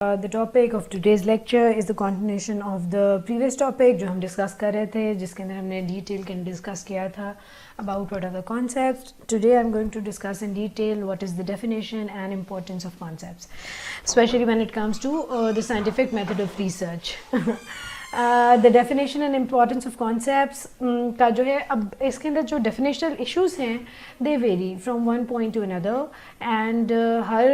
The topic of today's lecture is the continuation of the previous topic جو ہم discuss کر رہے تھے, جس کے اندر ہم نے ڈیٹیل کے ڈسکس کیا تھا about what are the concepts. Today I'm going to discuss in detail what is the definition and importance of concepts, especially when it comes to the scientific method of research. The definition and importance of concepts کا جو ہے, اب اس کے اندر جو definitional issues ہیں they vary from one point to another, and Hare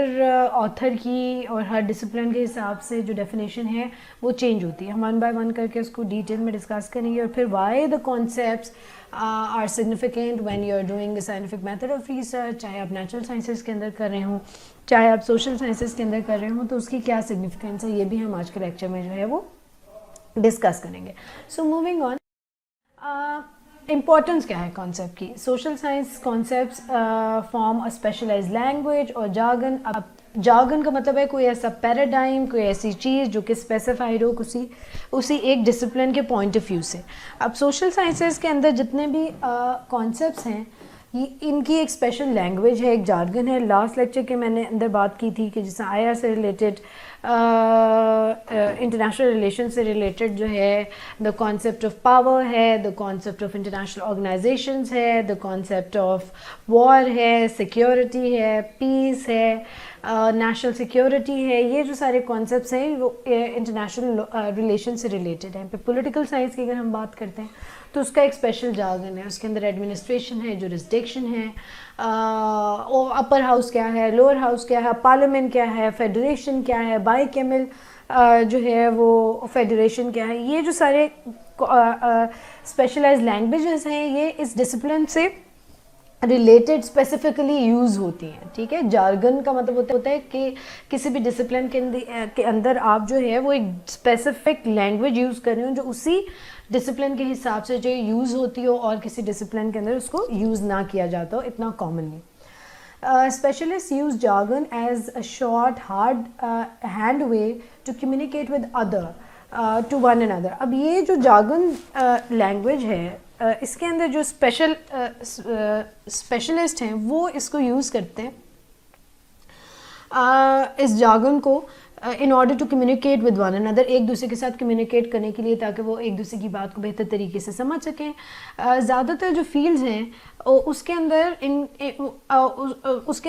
author کی اور ہر discipline کے حساب سے جو definition ہے وہ change ہوتی ہے. ہم one by one کر کے اس کو ڈیٹیل میں ڈسکس کریں گے, اور پھر why the concepts are significant when you are doing the scientific method of research, چاہے آپ natural sciences کے اندر کر رہے ہوں, چاہے آپ social sciences کے اندر کر رہے ہوں, تو اس کی کیا significance ہے, یہ بھی ہم آج کے لیکچر میں جو ہے وہ ڈسکس کریں گے. سو موونگ آن, امپورٹنس کیا ہے کانسیپٹ کی. سوشل سائنس کانسیپٹس فارم اے اسپیشلائز لینگویج اور جارگن. اب جارگن کا مطلب ہے کوئی ایسا پیراڈائم, کوئی ایسی چیز جو کہ اسپیسیفائڈ ہو اسی ایک ڈسپلن کے پوائنٹ آف ویو سے. اب سوشل سائنسز کے اندر جتنے بھی کانسیپٹس ہیں, ان کی ایک اسپیشل لینگویج ہے, ایک جارگن ہے. لاسٹ لیکچر کے میں نے اندر بات کی تھی کہ جس طرح آئی آر سے ریلیٹڈ, انٹرنیشنل ریلیشن سے ریلیٹڈ جو ہے دا کانسیپٹ آف پاور ہے, the concept of international organizations ہے, دا کانسیپٹ آف وار ہے, سیکیورٹی ہے, پیس ہے, نیشنل سیکیورٹی ہے. یہ جو سارے کانسیپٹس ہیں وہ انٹرنیشنل ریلیشن سے ریلیٹڈ ہیں. پھر پولیٹیکل سائنس کی اگر ہم بات کرتے ہیں تو اس کا ایک اسپیشل جارگن ہے, اس کے اندر ایڈمنسٹریشن ہے, جورسڈکشن ہے, اپر ہاؤس کیا ہے, لوور ہاؤس کیا ہے, پارلیمنٹ کیا ہے, فیڈریشن کیا ہے, بائی کیمل جو ہے وہ فیڈریشن کیا ہے. یہ جو سارے اسپیشلائز لینگویجز ہیں یہ اس ڈسپلن سے ریلیٹڈ اسپیسیفکلی یوز ہوتی ہیں. ٹھیک ہے, جارگن کا مطلب ہوتا ہے کہ کسی بھی ڈسپلن کے اندر آپ جو ہے وہ ایک اسپیسیفک لینگویج یوز کر رہے ہوں جو اسی ڈسپلن کے حساب سے جو یوز ہوتی ہو, اور کسی ڈسپلن کے اندر اس کو یوز نہ کیا جاتا ہو اتنا commonly. Specialists use jargon as a short, hard-hand way to communicate with to one another. اب یہ جو جارگن لینگویج ہے, اس کے اندر جو اسپیشلسٹ ہیں وہ اس کو یوز کرتے ہیں, اس جارگن کو in order to communicate with one اندر, ایک دوسرے کے ساتھ کمیونیکیٹ کرنے کے لیے, تاکہ وہ ایک دوسرے کی بات کو بہتر طریقے سے سمجھ سکیں. زیادہ تر جو فیلڈز ہیں اس کے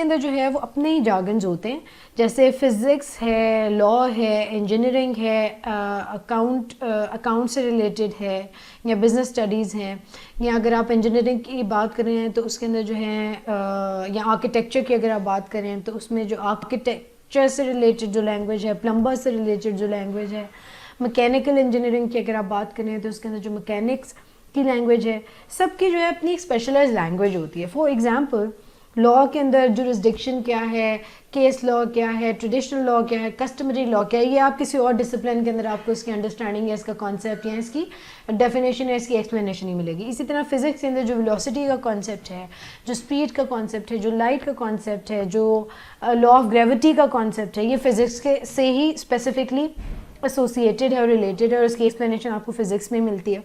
اندر جو ہے وہ اپنے ہی جارگنز ہوتے ہیں, جیسے فزکس ہے, لا ہے, انجینئرنگ ہے, اکاؤنٹ سے ریلیٹڈ ہے, یا بزنس اسٹڈیز ہیں, یا اگر آپ انجینئرنگ کی بات کر رہے ہیں تو اس کے اندر جو ہے, یا آرکیٹیکچر کی اگر آپ بات کریں تو اس میں جو آرکیٹیکچر سے ریلیٹڈ جو لینگویج ہے, پلمبر سے ریلیٹڈ جو لینگویج ہے, میکینیکل انجینئرنگ کی اگر آپ بات کریں تو اس کے اندر جو میکینکس کی لینگویج ہے, سب کی جو ہے اپنی ایک اسپیشلائز لینگویج ہوتی ہے. فار ایگزامپل لا کے اندر جورسڈکشن کیا ہے, کیس لا کیا ہے, ٹریڈیشنل لا کیا ہے, کسٹمری لا کیا ہے, یہ آپ کسی اور ڈسپلن کے اندر آپ کو اس کی انڈرسٹینڈنگ یا اس کا کانسیپٹ یا اس کی ڈیفینیشن یا اس کی ایکسپلینیشن نہیں ملے گی. اسی طرح فزکس کے اندر جو ویلوسٹی کا کانسیپٹ ہے, جو اسپیڈ کا کانسیپٹ ہے, جو لائٹ کا کانسیپٹ ہے, جو لا آف گریوٹی کا کانسیپٹ ہے, یہ فزکس کے سے ہی اسپیسیفکلی ایسوسیٹیڈ ہے اور ریلیٹڈ ہے, اور اس کی ایکسپلینیشن آپ کو فزکس میں ملتی ہے.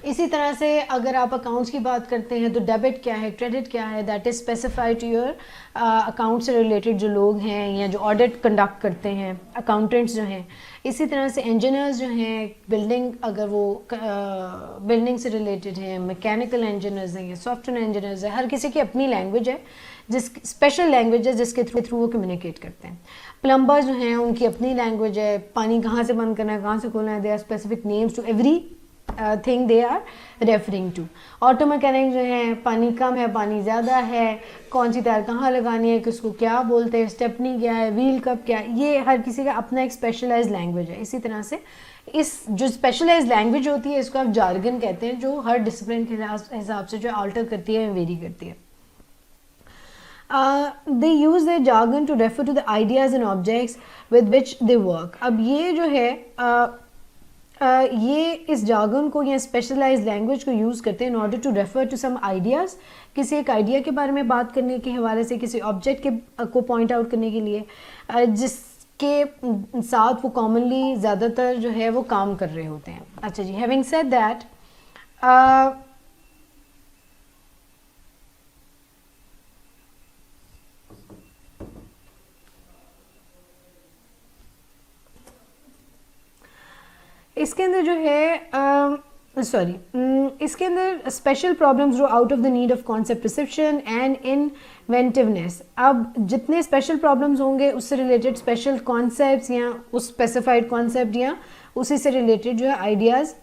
اسی طرح سے اگر آپ اکاؤنٹس کی بات کرتے ہیں تو ڈیبٹ کیا ہے, کریڈٹ کیا ہے, that is specify to your account سے ریلیٹڈ جو لوگ ہیں یا جو آڈٹ کنڈکٹ کرتے ہیں, اکاؤنٹنٹس جو ہیں. اسی طرح سے انجینئرز جو ہیں, بلڈنگ اگر وہ بلڈنگ سے ریلیٹڈ ہیں, میکینیکل انجینئرز ہیں یا سافٹ ویئر انجینئرز ہیں, ہر کسی کی اپنی لینگویج ہے, اسپیشل لینگویج ہے جس کے تھرو وہ کمیونیکیٹ کرتے ہیں. پلمبر جو ہیں ان کی اپنی لینگویج ہے, پانی کہاں سے بند کرنا ہے, کہاں سے کھولنا ہے, they are specific names to everything they are referring to. Auto mechanic جو ہیں, پانی کم ہے, پانی زیادہ ہے, کون سی تار کہاں لگانی ہے, کس کو کیا بولتے ہیں, اسٹیپنی کیا ہے, ویل کپ کیا ہے, یہ ہر کسی کا اپنا ایک اسپیشلائز لینگویج ہے. اسی طرح سے اس جو اسپیشلائز لینگویج ہوتی ہے اس کو آپ جارگن کہتے ہیں, جو ہر ڈسپلن کے حساب سے جو آلٹر کرتی ہے, ویری کرتی ہے. They use their jargon to refer to the ideas and objects with which they work. اب یہ جو ہے یہ اس جارگن کو یا اسپیشلائز لینگویج کو یوز کرتے ہیں in order to refer to some ideas, کسی ایک آئیڈیا کے بارے میں بات کرنے کے حوالے سے, کسی آبجیکٹ کو پوائنٹ آؤٹ کرنے کے لیے, جس کے ساتھ وہ کامنلی زیادہ تر جو ہے وہ کام کر رہے ہوتے ہیں. اچھا جی, ہیونگ سیڈ دیٹ, اس کے اندر جو ہے اس کے اندر اسپیشل پرابلمز جو out of the need of concept perception and inventiveness. اب جتنے اسپیشل پرابلمز ہوں گے اس سے ریلیٹڈ اسپیشل کانسیپٹس یا اس اسپیسیفائڈ کانسیپٹ یا اسی سے ریلیٹڈ جو ہے آئیڈیاز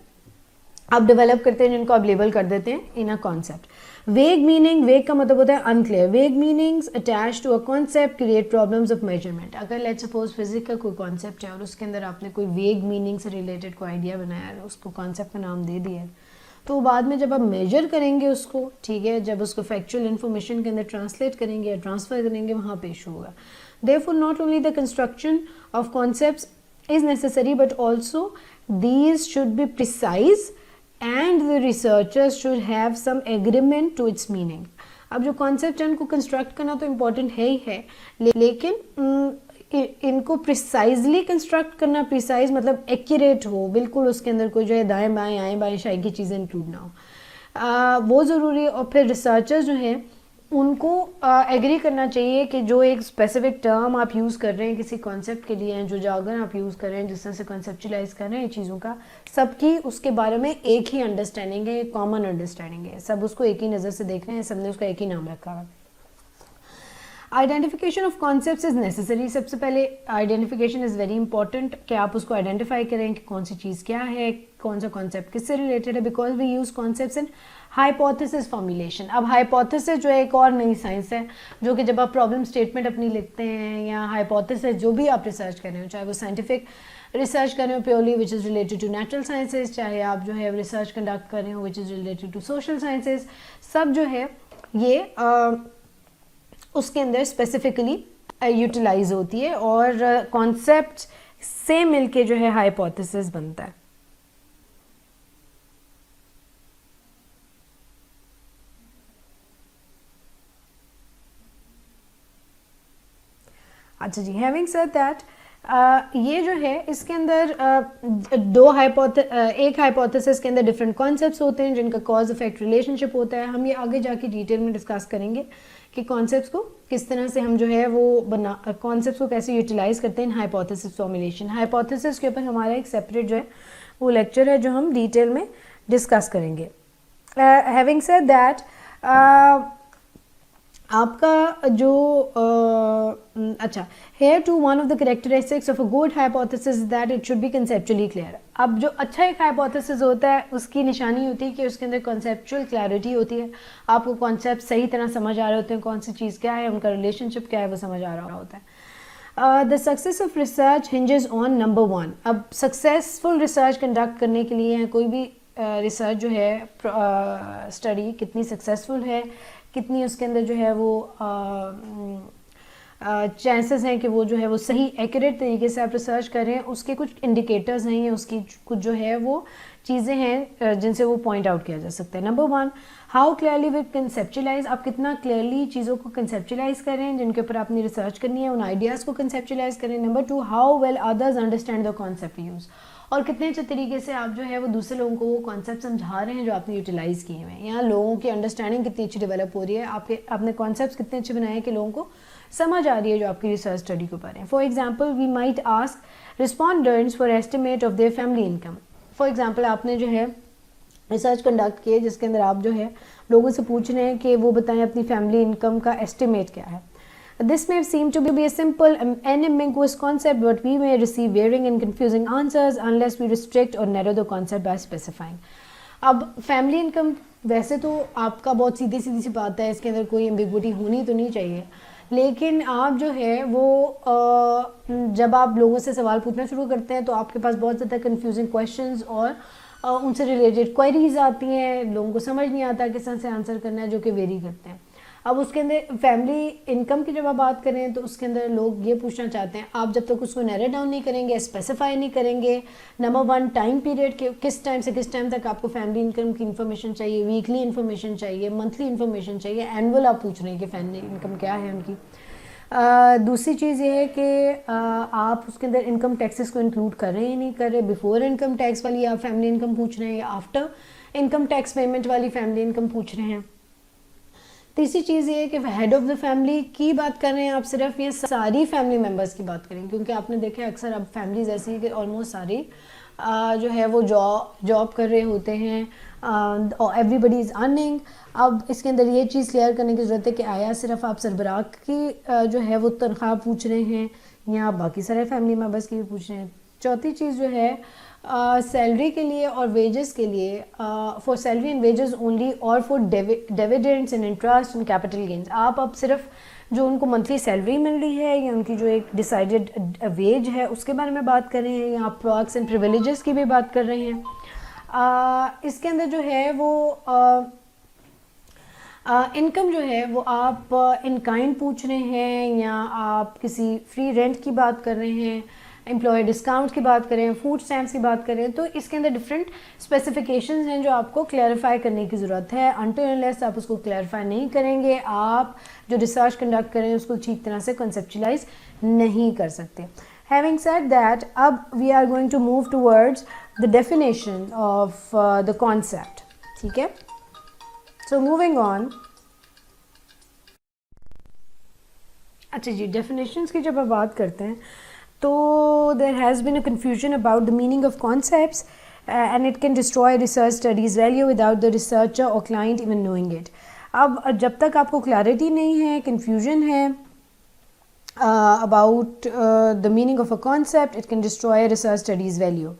آپ ڈیولپ کرتے ہیں جن کو آپ لیبل کر دیتے ہیں ان اے کانسیپٹ. ویگ میننگ, ویگ کا مطلب ہوتا ہے unclear. Vague meanings attach to a concept create problems of measurement. اگر لیٹ سپوز فزکس کا کوئی کانسیپٹ ہے اور اس کے اندر آپ نے کوئی ویگ میننگ سے ریلیٹڈ کوئی آئیڈیا بنایا ہے, اس کو کانسیپٹ کا نام دے دیا ہے, تو بعد میں جب آپ میجر کریں گے اس کو, ٹھیک ہے, جب اس کو فیکچوئل انفارمیشن کے اندر ٹرانسلیٹ کریں گے یا ٹرانسفر کریں گے, وہاں پیش ہوگا. Therefore not only the construction of concepts is necessary but also these should be precise and the researchers should have some agreement to its meaning. اب جو کانسیپٹ ہے ان کو کنسٹرکٹ کرنا تو امپورٹنٹ ہے ہی ہے, لیکن ان کو پریسائزلی کنسٹرکٹ کرنا, پریسائز مطلب ایکوریٹ ہو بالکل, اس کے اندر کوئی جو ہے دائیں بائیں آئیں بائیں شائی کی چیزیں انکلوڈ نہ ہو, وہ ضروری ہے. اور پھر ریسرچر جو ہیں ان کو ایگری کرنا چاہیے کہ جو ایک اسپیسیفک ٹرم آپ یوز کر رہے ہیں کسی کانسیپٹ کے لیے, جو جارگن آپ یوز کر رہے ہیں جس طرح سے کنسیپچلائز کر رہے ہیں چیزوں کا, سب کی اس کے بارے میں ایک ہی انڈرسٹینڈنگ ہے, ایک کامن انڈرسٹینڈنگ ہے, سب اس کو ایک ہی نظر سے دیکھ رہے ہیں, سب نے اس کا ایک ہی نام رکھا ہے. Identification of concepts is necessary. سب سے پہلے آئیڈینٹیفیکیشن از ویری امپورٹنٹ کہ آپ اس کو آئیڈینٹیفائی کریں کہ کون سی چیز کیا ہے, کون سا کانسیپٹ کس سے ریلیٹڈ ہے, because we use concepts in hypothesis formulation. اب ہائپوتھیسس جو ہے ایک اور نئی سائنس ہے, جو کہ جب آپ پرابلم اسٹیٹمنٹ اپنی لکھتے ہیں یا ہائپوتھیسس جو بھی آپ ریسرچ کر رہے ہو, چاہے وہ سائنٹیفک ریسرچ کر رہے ہو purely which is related to natural sciences, چاہے آپ جو ہے ریسرچ کنڈکٹ کر رہے ہو which is related to social sciences, سب جو ہے یہ اس کے اندر اسپیسیفکلی یوٹیلائز ہوتی ہے اور کانسیپٹ سے مل کے جو ہے ہائپوتھیسس بنتا ہے. اچھا جی, ہیونگ سیڈ دیٹ, یہ جو ہے اس کے اندر ایک ہائپوتھیسس کے اندر ڈفرینٹ کانسیپٹس ہوتے ہیں جن کا کاز افیکٹ ریلیشن شپ ہوتا ہے. ہم یہ آگے جا کے ڈیٹیل میں ڈسکس کریں گے کہ کانسیپٹس کو کس طرح سے ہم جو ہے وہ کانسیپٹس کو کیسے یوٹیلائز کرتے ہیں ہائپوتھیسس فارمولیشن. ہائپوتھیسس کے اوپر ہمارا ایک سیپریٹ جو ہے وہ لیکچر ہے جو ہم ڈیٹیل میں ڈسکس کریں گے. ہیونگ سیڈ دیٹ, آپ کا جو اچھا here too one of the characteristics of a good hypothesis is that it should be conceptually clear. اب جو اچھا ایک ہائپوتھیسس ہوتا ہے اس کی نشانی ہوتی ہے کہ اس کے اندر کنسیپچوئل کلیئرٹی ہوتی ہے, آپ کو کانسیپٹ صحیح طرح سمجھ آ رہے ہوتے ہیں, کون سی چیز کیا ہے, ان کا ریلیشن شپ کیا ہے وہ سمجھ آ رہا ہوتا ہے. The success of research hinges on number one. اب سکسیزفل ریسرچ کنڈکٹ کرنے کے لیے کوئی بھی ریسرچ جو ہے اسٹڈی کتنی سکسیزفل ہے, کتنی اس کے اندر جو ہے وہ چانسز ہیں کہ وہ جو ہے وہ صحیح ایکوریٹ طریقے سے آپ ریسرچ کر رہے ہیں, اس کے کچھ انڈیکیٹرز ہیں یا اس کی کچھ جو ہے وہ چیزیں ہیں جن سے وہ پوائنٹ آؤٹ کیا جا سکتا ہے. نمبر ون, ہاؤ کلیئرلی وی کنسیپچلائز. آپ کتنا کلیئرلی چیزوں کو کنسیپچلائز کر رہے ہیں جن کے اوپر آپ نے ریسرچ کرنی ہے, ان آئیڈیاز کو کنسیپچلائز کریں. Number two, how well others understand the concept use. اور کتنے اچھے طریقے سے آپ جو ہے وہ دوسرے لوگوں کو وہ کانسیپٹ سمجھا رہے ہیں جو آپ نے یوٹیلائز کیے ہوئے ہیں, یا لوگوں کی انڈرسٹینڈنگ کتنی اچھی ڈیولپ ہو رہی ہے, آپ نے کانسیپٹس کتنے اچھے بنائے ہیں کہ لوگوں کو سمجھ آ رہی ہے جو آپ کی ریسرچ اسٹڈی کو پڑھ رہے ہیں. For example we might ask respondents for estimate of their family income. For example آپ نے جو ہے ریسرچ کنڈکٹ کیے جس کے اندر آپ جو ہے لوگوں سے پوچھ رہے ہیں کہ وہ بتائیں اپنی فیملی انکم کا ایسٹیمیٹ کیا ہے. This may seem to be a simple and ambiguous concept, but we may receive varying and confusing answers unless we restrict or narrow the concept by specifying. اب فیملی انکم ویسے تو آپ کا بہت سیدھی سی بات ہے, اس کے اندر کوئی ایمبیگوٹی ہونی تو نہیں چاہیے, لیکن آپ جو ہے وہ جب آپ لوگوں سے سوال پوچھنا شروع کرتے ہیں تو آپ کے پاس بہت زیادہ کنفیوزنگ کویشچنز اور ان سے ریلیٹڈ کوئریز آتی ہیں, لوگوں کو سمجھ نہیں آتا کس طرح سے آنسر کرنا ہے, جو کہ ویری کرتے ہیں. اب اس کے اندر فیملی انکم کی جب آپ بات کریں تو اس کے اندر لوگ یہ پوچھنا چاہتے ہیں, آپ جب تک اس کو نیرو ڈاؤن نہیں کریں گے, اسپیسیفائی نہیں کریں گے, نمبر ون ٹائم پیریڈ کے کس ٹائم سے کس ٹائم تک آپ کو فیملی انکم کی انفارمیشن چاہیے, ویکلی انفارمیشن چاہیے, منتھلی انفارمیشن چاہیے, اینول آپ پوچھ رہے ہیں کہ فیملی انکم کیا ہے ان کی. دوسری چیز یہ ہے کہ آپ اس کے اندر انکم ٹیکسز کو انکلوڈ کر رہے ہیں نہیں کر رہے, بیفور انکم ٹیکس والی آپ فیملی انکم پوچھ رہے ہیں یا آفٹر انکم ٹیکس پیمنٹ والی فیملی انکم پوچھ رہے ہیں. تیسری چیز یہ ہے کہ ہیڈ آف دا فیملی کی بات کر رہے ہیں آپ صرف, یا ساری فیملی ممبرس کی بات کریں, کیونکہ آپ نے دیکھا اکثر اب فیملیز ایسی ہیں کہ آلموسٹ ساری جو ہے وہ جاب کر رہے ہوتے ہیں ایوری بڈی از ارننگ. اب اس کے اندر یہ چیز کلیئر کرنے کی ضرورت ہے کہ آیا صرف آپ سربراہ کی جو ہے وہ تنخواہ پوچھ رہے ہیں یا باقی سارے فیملی ممبرس کی بھی پوچھ رہے ہیں. چوتھی چیز جو ہے سیلری کے لیے اور ویجز کے لیے for salary and wages only اور for dividends and interest and capital gains. آپ اب صرف جو ان کو منتھلی سیلری مل رہی ہے یا ان کی جو ایک ڈیسائیڈڈ ویج ہے اس کے بارے میں بات کر رہے ہیں یا آپ پرکس اینڈ پریویلیجز کی بھی بات کر رہے ہیں. اس کے اندر جو ہے وہ انکم جو ہے وہ آپ ان کائنڈ پوچھ رہے ہیں یا آپ کسی فری رینٹ کی بات کر رہے ہیں, امپلائی ڈسکاؤنٹ کی بات کریں, فوڈ اسٹیمپس کی بات کریں, تو اس کے اندر ڈفرینٹ اسپیسیفیکیشنز ہیں جو آپ کو کلیئرفائی کرنے کی ضرورت ہے. انٹل انلیس آپ اس کو کلیئرفائی نہیں کریں گے آپ جو ریسرچ کنڈکٹ کریں اس کو ٹھیک طرح سے کنسیپچلائز نہیں کر سکتے. Having said that, اب we are going to move towards the definition of the concept. ٹھیک ہے, so moving on. اچھا جی, definitions کی جب آپ بات کرتے ہیں تو there has been a confusion about the meaning of concepts and it can destroy research studies value without the researcher or client even knowing it. اب جب تک آپ کو کلیئرٹی نہیں ہے, کنفیوژن ہے about the meaning of a concept, it can destroy research studies value.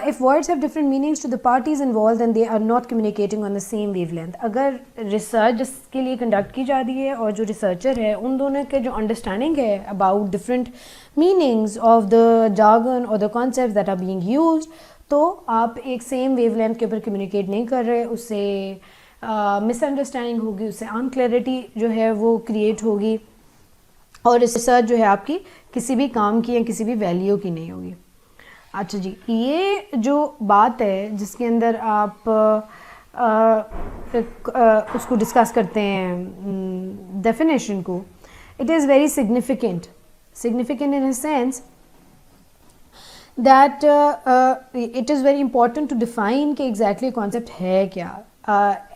If words have different meanings to the parties involved then they are not communicating on the same wavelength. اگر research جس کے لیے conduct کی جا رہی ہے اور جو ریسرچر ہے ان دونوں کے جو انڈرسٹینڈنگ ہے about different meanings of the jargon or the concepts that are being used, تو آپ ایک سیم ویو لینتھ کے اوپر کمیونیکیٹ نہیں کر رہے, اس سے مس انڈرسٹینڈنگ ہوگی, اس سے انکلیئرٹی جو ہے وہ کریٹ ہوگی اور ریسرچ جو ہے آپ کی کسی بھی کام کی یا کسی بھی ویلیو کی نہیں ہوگی. اچھا جی, یہ جو بات ہے جس کے اندر آپ اس کو ڈسکس کرتے ہیں ڈیفینیشن کو, it is very significant in a sense that it is very important to define کہ exactly concept ہے کیا,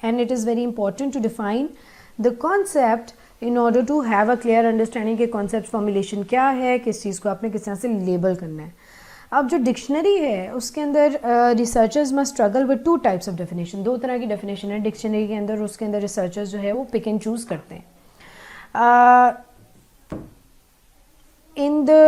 and it is very important to define the concept in order to have a clear understanding کہ concept formulation کیا ہے, کس چیز کو آپ نے کس طرح سے لیبل کرنا ہے. اب جو ڈکشنری ہے اس کے اندر researchers must struggle with two types of definition. دو طرح کی ڈیفینیشن ہے ڈکشنری کے اندر, اس کے اندر ریسرچرز جو ہے وہ پک اینڈ چوز کرتے ہیں. in the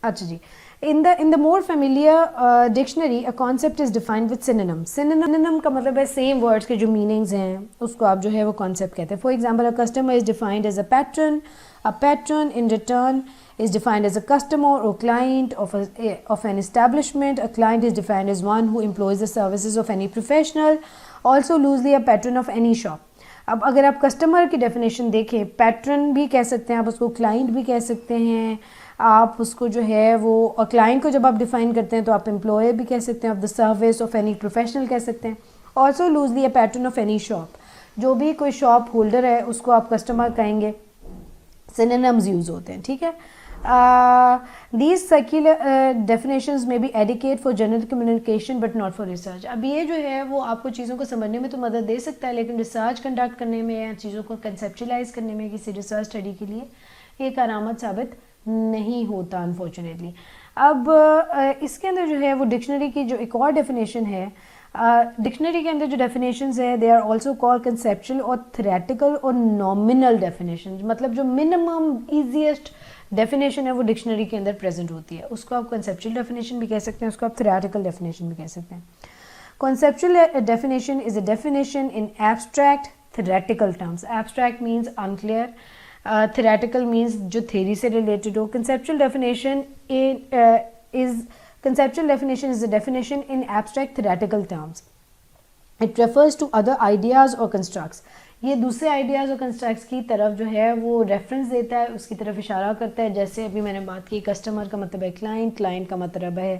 اچھا جی, in the more familiar dictionary a concept is defined with synonyms. synonym کا مطلب ہے same words کے جو meanings ہیں اس کو آپ جو ہے وہ concept کہتے ہیں. For example, a customer is defined as a patron. A patron in return is defined as a customer or client of an establishment. A client is defined as one who employs the services of any professional. Also loosely a patron of any shop. اب اگر آپ customer کی definition دیکھیں, pattern بھی کہہ سکتے ہیں آپ اس کو, کلائنٹ بھی کہہ سکتے ہیں آپ اس کو جو ہے وہ, اور کلائنٹ کو جب آپ ڈیفائن کرتے ہیں تو آپ امپلائر بھی کہہ سکتے ہیں, of the service of any professional کہہ سکتے ہیں. Also loosely a pattern of any shop, جو بھی کوئی شاپ ہولڈر ہے اس کو آپ کسٹمر کہیں گے. سینونیمز یوز ہوتے ہیں, ٹھیک ہے. These circular definitions may be adequate for general communication but not for research. اب یہ جو ہے وہ آپ کو چیزوں کو سمجھنے میں تو مدد دے سکتا ہے لیکن ریسرچ کنڈکٹ کرنے میں یا چیزوں کو کنسیپچلائز کرنے میں کسی ریسرچ اسٹڈی کے لیے یہ کارآمد ثابت نہیں ہوتا انفارچونیٹلی. اب اس کے اندر جو ہے وہ ڈکشنری کی جو ایک اور ڈیفینیشن ہے, ڈکشنری کے اندر جو ڈیفینیشنز ہے they are also call conceptual اور تھریٹیکل اور نامنل ڈیفینیشن, مطلب جو منیمم ایزیسٹ ڈیفینیشن ہے وہ ڈکشنری کے اندر پریزنٹ ہوتی ہے. اس کو آپ کنسیپچل ڈیفینیشن بھی کہہ سکتے ہیں, اس کو آپ تھریٹیکل ڈیفینیشن بھی کہہ سکتے ہیں. Conceptual definition is a definition in abstract theoretical terms. Abstract means unclear, theoretical means جو theory سے related ہو. Conceptual definition is a definition in abstract theoretical terms. It refers to other ideas or constructs. یہ دوسرے ideas اور constructs کی طرف جو ہے وہ ریفرنس دیتا ہے, اس کی طرف اشارہ کرتا ہے. جیسے ابھی میں نے بات کی کسٹمر کا مطلب ہے کلائنٹ, کلائنٹ کا مطلب ہے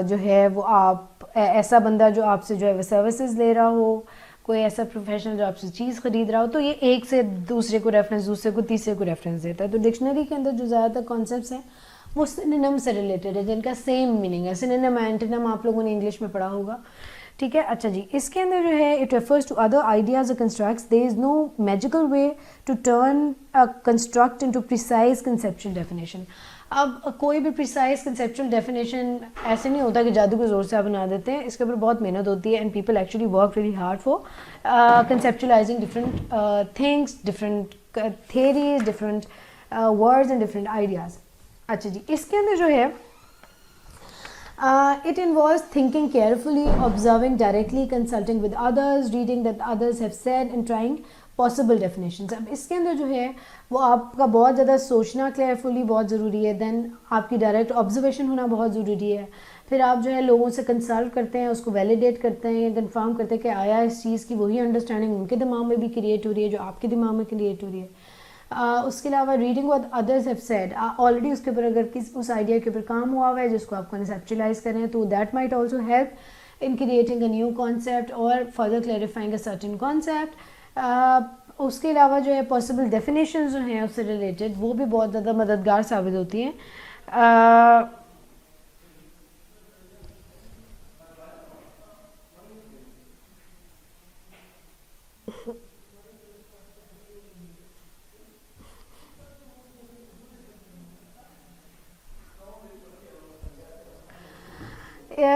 جو ہے وہ آپ ایسا بندہ جو آپ سے جو ہے وہ سروسز لے رہا ہو, کوئی ایسا پروفیشنل جو آپ سے چیز خرید رہا ہو. تو یہ ایک سے دوسرے کو ریفرنس, دوسرے کو تیسرے کو ریفرنس دیتا ہے. تو ڈکشنری کے اندر جو زیادہ تر کانسیپٹس ہیں وہ سینونیم سے ریلیٹڈ ہے جن کا سیم میننگ ہے. سینونیم اینٹونیم آپ لوگوں نے انگلش میں پڑھا ہوگا, ٹھیک ہے. اچھا جی, اس کے اندر جو ہے it refers to other ideas اور constructs. There is no magical way to turn construct into precise conceptual definition. اب کوئی بھی پریسائز کنسیپچل ڈیفینیشن ایسے نہیں ہوتا کہ جادو کے زور سے آپ بنا دیتے ہیں. اس کے اوپر بہت محنت ہوتی ہے and people actually work very hard for conceptualising different things, different theories, different words and different ideas. اچھا جی, اس کے اندر جو ہے it involves thinking carefully, observing directly, consulting with others, reading that others have said and trying possible definitions. اب اس کے اندر جو ہے وہ آپ کا بہت زیادہ سوچنا کلیئرفلی بہت ضروری ہے. دین آپ کی ڈائریکٹ آبزرویشن ہونا بہت ضروری ہے. پھر آپ جو ہے لوگوں سے کنسلٹ کرتے ہیں, اس کو ویلیڈیٹ کرتے ہیں, کنفرم کرتے ہیں کہ آیا اس چیز کی وہی انڈرسٹینڈنگ ان کے دماغ میں بھی کریٹ ہو رہی ہے جو آپ کے دماغ میں کریٹ ہو رہی ہے. اس کے علاوہ reading what others have said, already اس کے اوپر اگر اس آئیڈیا کے اوپر کام ہوا ہوا ہے جس کو آپ کنسیپچلائز کریں تو that might also help in creating a new concept اور further clarifying a certain concept. اس کے علاوہ جو ہے پاسبل ڈیفینیشنز جو ہیں اس سے ریلیٹڈ وہ بھی بہت زیادہ مددگار ثابت ہوتی ہیں.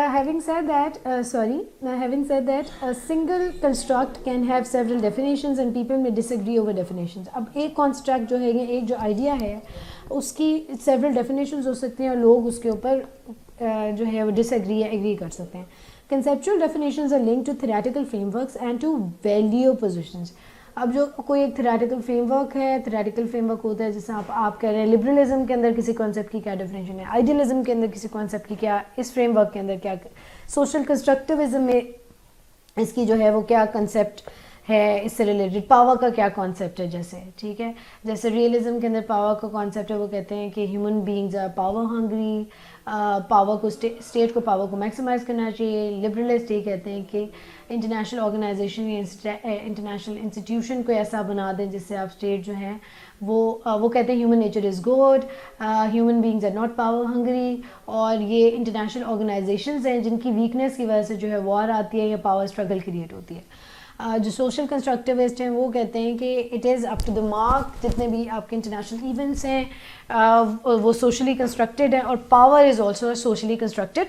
Having said that, a single construct can have several definitions and people may disagree over definitions. اب ایک construct جو ہے یا ایک جو idea ہے اس کی several definitions ہو سکتی ہیں اور لوگ اس کے اوپر جو ہے وہ disagree یا agree کر سکتے ہیں. Conceptual definitions are linked to theoretical frameworks and to value positions. اب جو کوئی ایک تھیوریٹیکل فریم ورک ہے, تھیوریٹیکل فریم ورک ہوتا ہے جیسے آپ کہہ رہے ہیں لبرلزم کے اندر کسی کانسیپٹ کی کیا ڈیفینیشن ہے, آئیڈیلزم کے اندر کسی کانسیپٹ کی کیا, اس فریم ورک کے اندر کیا, سوشل کنسٹرکٹیوزم میں اس کی جو ہے وہ کیا کنسیپٹ ہے, اس سے ریلیٹڈ پاور کا کیا کانسیپٹ ہے. جیسے ٹھیک ہے, جیسے ریئلزم کے اندر پاور کا کانسیپٹ ہے, وہ کہتے ہیں کہ human beings are power hungry, power کو اسٹیٹ کو پاور کو میکسیمائز کرنا چاہیے. لبرلسٹ یہ کہتے ہیں کہ انٹرنیشنل آرگنائزیشن یا انٹرنیشنل انسٹیٹیوشن کو ایسا بنا دیں جس سے آپ اسٹیٹ جو ہیں وہ کہتے ہیں human nature is good, human beings are not power hungry, اور یہ انٹرنیشنل آرگنائزیشنز ہیں جن کی ویکنیس کی وجہ سے جو ہے وار آتی ہے یا پاور اسٹرگل کریٹ ہوتی ہے. جو سوشل کنسٹرکٹیوسٹ ہیں وہ کہتے ہیں کہ it is up to the mark, جتنے بھی آپ کے انٹرنیشنل ایونٹس ہیں وہ سوشلی کنسٹرکٹیڈ ہیں, اور power is also a socially constructed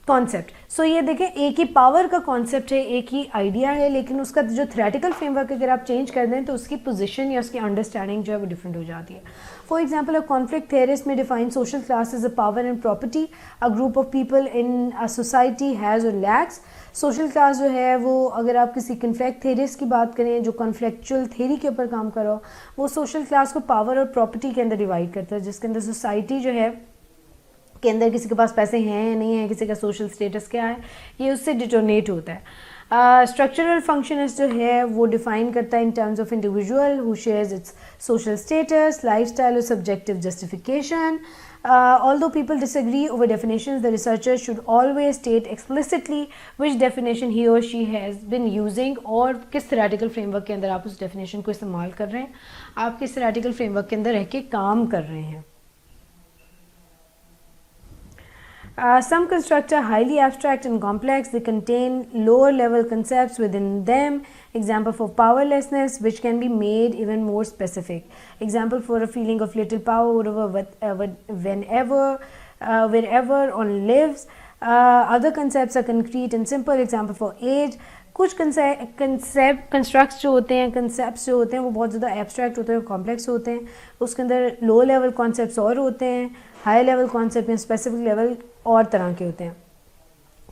concept. So یہ دیکھیں ایک ہی پاور کا کانسیپٹ ہے, ایک ہی آئیڈیا ہے, لیکن اس کا جو تھیوریٹیکل فریم ورک اگر آپ چینج کر دیں تو اس کی پوزیشن یا اس کی انڈرسٹینڈنگ جو ہے وہ ڈفرینٹ ہو جاتی ہے. For example, a conflict theorist may define social class as a power and property a group of people in society has or lacks. Social class جو ہے وہ اگر آپ کسی کنفلکٹ تھیریسٹ کی بات کریں جو کنفلکچوئل تھیری کے اوپر کام کرو, وہ سوشل کلاس کو پاور اور پراپرٹی کے اندر ڈیوائڈ کرتا ہے, جس کے اندر سوسائٹی جو ہے کے اندر کسی کے پاس پیسے ہیں یا نہیں ہیں, کسی کا سوشل اسٹیٹس کیا ہے, یہ اس سے ڈیٹونیٹ ہوتا ہے. اسٹرکچرل فنکشنز جو ہے وہ ڈیفائن کرتا ہے in terms of individual who shares its social status, lifestyle اور subjective justification. Although people disagree over definitions, the researcher should always state explicitly which definition he or she has been using اور کس theoretical framework کے اندر آپ اس definition کو استعمال کر رہے ہیں, آپ کس theoretical framework کے اندر رہ کے کام کر رہے ہیں. Some constructs are highly abstract and complex. They contain lower level concepts within them. Example for powerlessness, which can be made even more specific. Example for a feeling of little power whenever, wherever one lives. Other concepts are concrete and simple. Example for age. کچھ constructs جو ہوتے ہیں, concepts جو ہوتے ہیں وہ بہت زیادہ ایبسٹریکٹ ہوتے ہیں, کمپلیکس ہوتے ہیں. اس کے اندر لو لیول کانسیپٹس اور ہوتے ہیں, ہائی لیول کانسیپٹ یا اسپیسیفک لیول اور طرح کے ہوتے ہیں.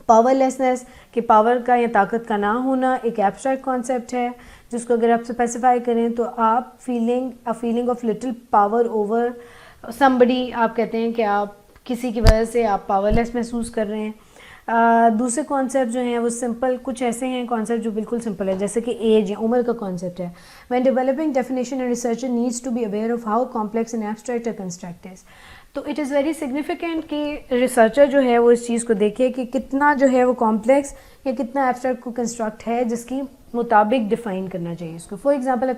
پاور لیسنس کہ پاور کا یا طاقت کا نہ ہونا ایک ایبسٹریکٹ کانسیپٹ ہے جس کو اگر آپ اسپیسیفائی کریں تو آپ feeling of little power over somebody, آپ کہتے ہیں کہ آپ کسی کی وجہ سے آپ پاور لیس محسوس کر رہے ہیں. دوسرے کانسیپٹ جو ہیں وہ سمپل, کچھ ایسے ہیں کانسیپٹ جو بالکل سمپل ہے جیسے کہ ایج یا عمر کا کانسیپٹ ہے. When developing definition and researcher needs to be aware of how complex and abstract a construct is. تو اٹ از ویری سگنیفیکنٹ کہ ریسرچر جو ہے وہ اس چیز کو دیکھے کہ کتنا جو ہے وہ کمپلیکس یا کتنا ایبسٹریکٹ کو کنسٹرکٹ ہے جس کی مطابق ڈیفائن کرنا چاہیے اس کو. For example a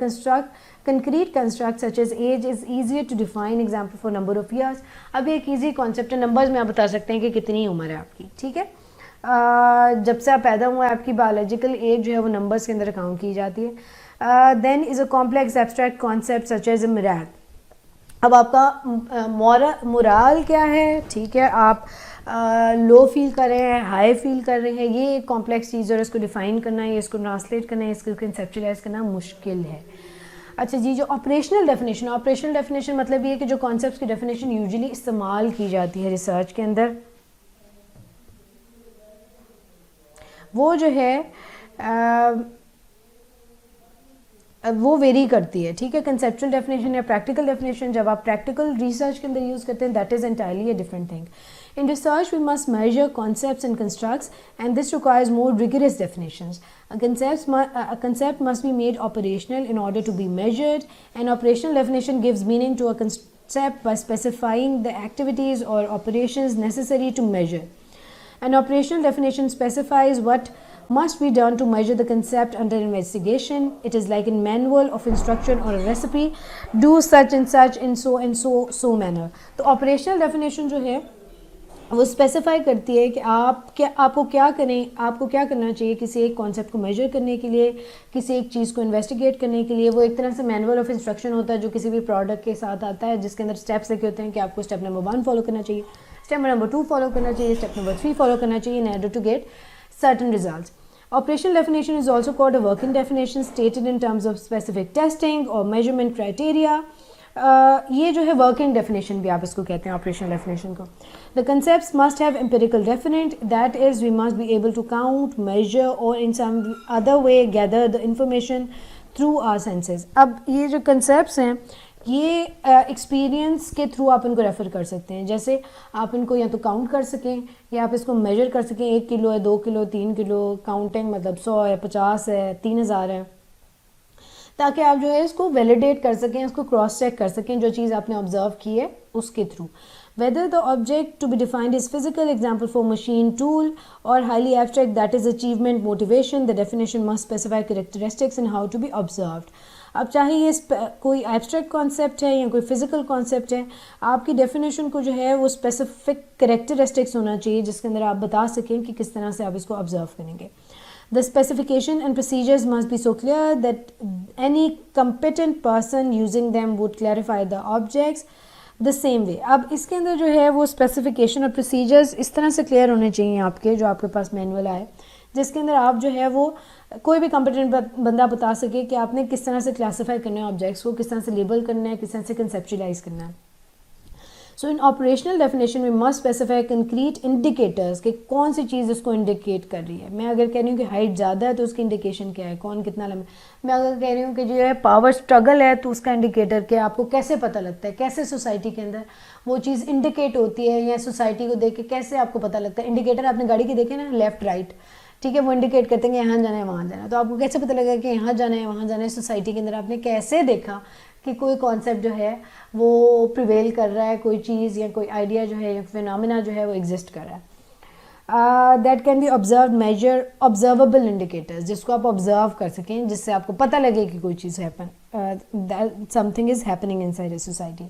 concrete construct such as age is easier to define. Example for number of years. اب ایک ایزی کانسیپٹ ہے, نمبرز میں آپ بتا سکتے ہیں کہ کتنی عمر ہے آپ کی, ٹھیک ہے. جب سے آپ پیدا ہوئے آپ کی بایولوجیکل ایج جو ہے وہ نمبرز کے اندر کاؤنٹ کی جاتی ہے. Then is a complex abstract concept such as a مراد. اب آپ کا مورال کیا ہے, ٹھیک ہے, آپ لو فیل کر رہے ہیں, ہائی فیل کر رہے ہیں, یہ ایک کمپلیکس چیز ہے اور اس کو ڈیفائن کرنا ہے, اس کو ٹرانسلیٹ کرنا ہے, اس کو کنسیپچولائز کرنا مشکل ہے. اچھا جی, جو آپریشنل ڈیفینیشن مطلب یہ ہے کہ جو کانسیپٹس کی ڈیفینیشن یوزلی استعمال کی جاتی ہے ریسرچ کے اندر, وہ جو ہے وہ ویری کرتی ہے, ٹھیک ہے. کنسیپچل ڈیفینیشن یا پریکٹیکل ڈیفینیشن جب آپ پریکٹیکل ریسرچ کے اندر یوز کرتے ہیں, that is entirely a different thing. In research, we must measure concepts and constructs, and this requires more rigorous definitions. A concept must be made operational in order to be measured. An operational definition gives meaning to a concept by specifying the activities or operations necessary to measure. An operational definition specifies what must be done to measure the concept under investigation. It is like a manual of instruction or a recipe. Do such and such in so and so manner. تو operational definition جو ہے وہ specify کرتی ہے کہ آپ کو کیا کریں, آپ کو کیا کرنا چاہیے کسی ایک کانسیپٹ کو میجر کرنے کے لیے, کسی ایک چیز کو انویسٹیگیٹ کرنے کے لیے. وہ ایک طرح سے مینول آف انسٹرکشن ہوتا ہے جو کسی بھی پروڈکٹ کے ساتھ آتا ہے, جس کے اندر اسٹیپس لکھے ہوتے ہیں کہ آپ کو اسٹیپ نمبر 1 فالو کرنا چاہیے, اسٹیپ نمبر 2 فالو کرنا چاہیے, اسٹیپ نمبر 3 فالو کرنا چاہیے in order to get certain results. Operational definition is also called a working definition stated in terms of specific testing or measurement criteria. یہ جو ہے working definition بھی آپ اس کو کہتے ہیں آپریشنل ڈیفینیشن کو. The concepts must have empirical definite, that is we must be able to count, measure or in some other way gather the information through our senses. اب یہ جو کنسیپٹس ہیں یہ ایکسپیرینس کے تھرو آپ ان کو refer کر سکتے ہیں. جیسے آپ ان کو یا تو کاؤنٹ کر سکیں یا آپ اس کو میجر کر سکیں, 1 کلو ہے, 2 کلو, 3 کلو, کاؤنٹنگ مطلب 100 ہے, 50 ہے, 3000 ہے, تاکہ آپ جو ہے اس کو ویلیڈیٹ کر سکیں, اس کو کراس چیک کر سکیں جو چیز آپ نے آبزرو کی ہے اس کے through. whether the object to be defined is physical, example for machine tool, or highly abstract, that is achievement motivation, the definition must specify characteristics and how to be observed. اب چاہے یہ کوئی abstract concept ہے یا کوئی physical concept ہے, آپ کی ڈیفینیشن کو جو ہے وہ اسپیسیفک کریکٹرسٹکس ہونا چاہیے جس کے اندر آپ بتا سکیں کہ کس طرح سے آپ اس کو آبزرو کریں گے. The specification and procedures must be so clear that any competent person using them would clarify the objects the same way. اب اس کے اندر جو ہے وہ اسپیسیفیکیشن اور پروسیجرز اس طرح سے کلیئر ہونے چاہیے آپ کے, جو آپ کے پاس مینول آئے, جس کے اندر آپ جو ہے وہ کوئی بھی کمپیٹنٹ بندہ بتا سکے کہ آپ نے کس طرح سے کلاسیفائی کرنا ہے آبجیکٹس کو, کس طرح سے لیبل کرنا ہے, کس طرح سے کنسیپچولائز کرنا ہے. سو ان آپریشنل ڈیفینیشن میں مسٹ اسپیسیفائی کنکریٹ انڈیکیٹرز کہ کون سی چیز اس کو انڈیکیٹ کر رہی ہے. میں اگر کہہ رہی ہوں کہ ہائٹ زیادہ ہے تو اس کی انڈیکیشن کیا ہے, کون کتنا لمبا. میں اگر کہہ رہی ہوں کہ جو ہے پاور اسٹرگل ہے تو اس کا انڈیکیٹر کیا, آپ کو کیسے پتہ لگتا ہے, کیسے سوسائٹی کے اندر وہ چیز انڈیکیٹ ہوتی ہے, یا سوسائٹی کو دیکھ کے کیسے آپ کو پتہ لگتا ہے. انڈیکیٹر آپ نے گاڑی کی دیکھے نا, لیفٹ رائٹ, ٹھیک ہے, وہ انڈیکیٹ کرتے ہیں کہ یہاں جانا ہے وہاں جانا ہے, تو آپ کو کیسے پتہ لگا کہ یہاں جانا ہے وہاں جانا ہے. سوسائٹی کے اندر آپ نے کیسے دیکھا کہ کوئی کانسیپٹ جو ہے وہ پریویل کر رہا ہے, کوئی چیز یا کوئی آئیڈیا جو ہے یا فینامنا جو ہے وہ ایگزسٹ کر رہا ہے. That can be observe measure observable indicators, جس کو آپ آبزرو کر سکیں, جس سے آپ کو پتہ لگے کہ کوئی چیز some thing is happening in side a society.